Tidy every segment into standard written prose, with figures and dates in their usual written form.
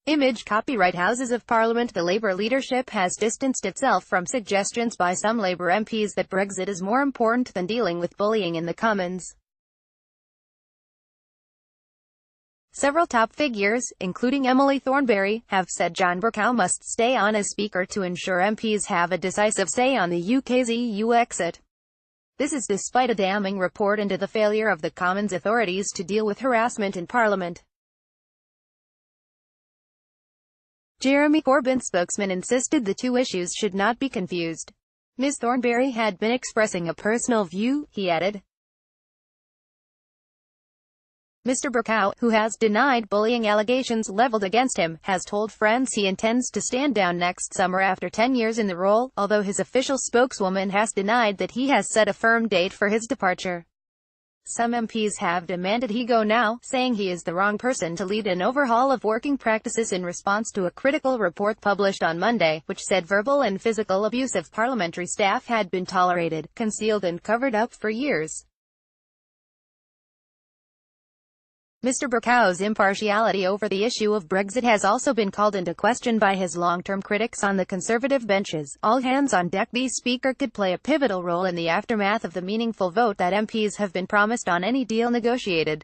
Image copyright Houses of Parliament. The Labour leadership has distanced itself from suggestions by some Labour MPs that Brexit is more important than dealing with bullying in the Commons. Several top figures, including Emily Thornberry, have said John Bercow must stay on as Speaker to ensure MPs have a decisive say on the UK's EU exit. This is despite a damning report into the failure of the Commons authorities to deal with harassment in Parliament. Jeremy Corbyn's spokesman insisted the two issues should not be confused. Ms. Thornberry had been expressing a personal view, he added. Mr. Bercow, who has denied bullying allegations leveled against him, has told friends he intends to stand down next summer after 10 years in the role, although his official spokeswoman has denied that he has set a firm date for his departure. Some MPs have demanded he go now, saying he is the wrong person to lead an overhaul of working practices in response to a critical report published on Monday, which said verbal and physical abuse of parliamentary staff had been tolerated, concealed and covered up for years. Mr. Bercow's impartiality over the issue of Brexit has also been called into question by his long-term critics on the Conservative benches. All hands on deck. The Speaker could play a pivotal role in the aftermath of the meaningful vote that MPs have been promised on any deal negotiated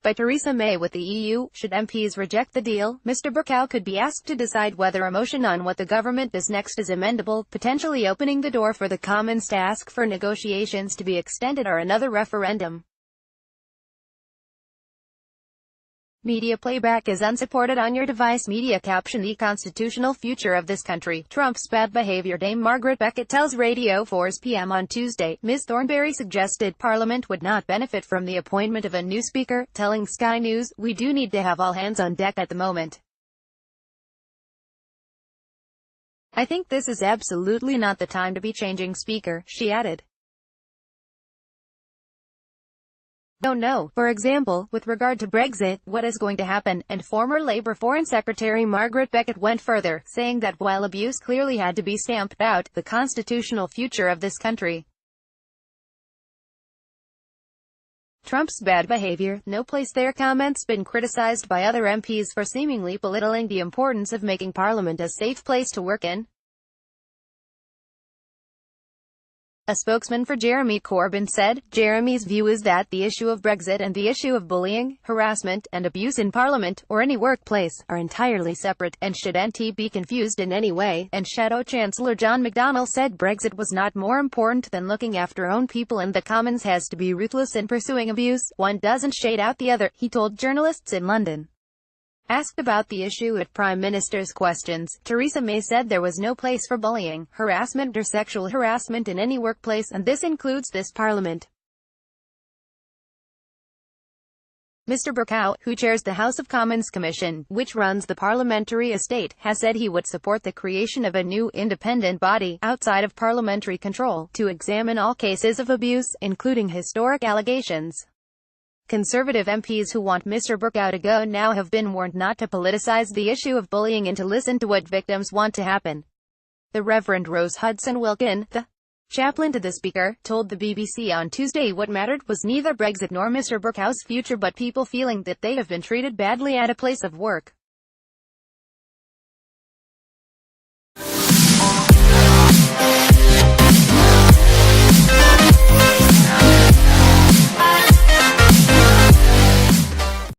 by Theresa May with the EU. Should MPs reject the deal, Mr. Bercow could be asked to decide whether a motion on what the government does next is amendable, potentially opening the door for the Commons to ask for negotiations to be extended or another referendum. Media playback is unsupported on your device. Media caption: The constitutional future of this country. Trump's bad behavior. Dame Margaret Beckett tells Radio 4's PM on Tuesday. Ms. Thornberry suggested Parliament would not benefit from the appointment of a new speaker, telling Sky News, "We do need to have all hands on deck at the moment. I think this is absolutely not the time to be changing speaker," she added. Don't know, for example, with regard to Brexit, what is going to happen, and former Labour Foreign Secretary Margaret Beckett went further, saying that while abuse clearly had to be stamped out, the constitutional future of this country. Trump's bad behavior, no place there. Comments been criticized by other MPs for seemingly belittling the importance of making Parliament a safe place to work in. A spokesman for Jeremy Corbyn said, "Jeremy's view is that the issue of Brexit and the issue of bullying, harassment, and abuse in Parliament, or any workplace, are entirely separate, and shouldn't be confused in any way." And Shadow Chancellor John McDonnell said Brexit was not more important than looking after own people, and the Commons has to be ruthless in pursuing abuse. One doesn't shade out the other, he told journalists in London. Asked about the issue at Prime Minister's Questions, Theresa May said there was no place for bullying, harassment or sexual harassment in any workplace, and this includes this Parliament. Mr. Bercow, who chairs the House of Commons Commission, which runs the parliamentary estate, has said he would support the creation of a new independent body, outside of parliamentary control, to examine all cases of abuse, including historic allegations. Conservative MPs who want Mr. Bercow to go now have been warned not to politicize the issue of bullying and to listen to what victims want to happen. The Reverend Rose Hudson Wilkin, the chaplain to the Speaker, told the BBC on Tuesday what mattered was neither Brexit nor Mr. Bercow's future but people feeling that they have been treated badly at a place of work.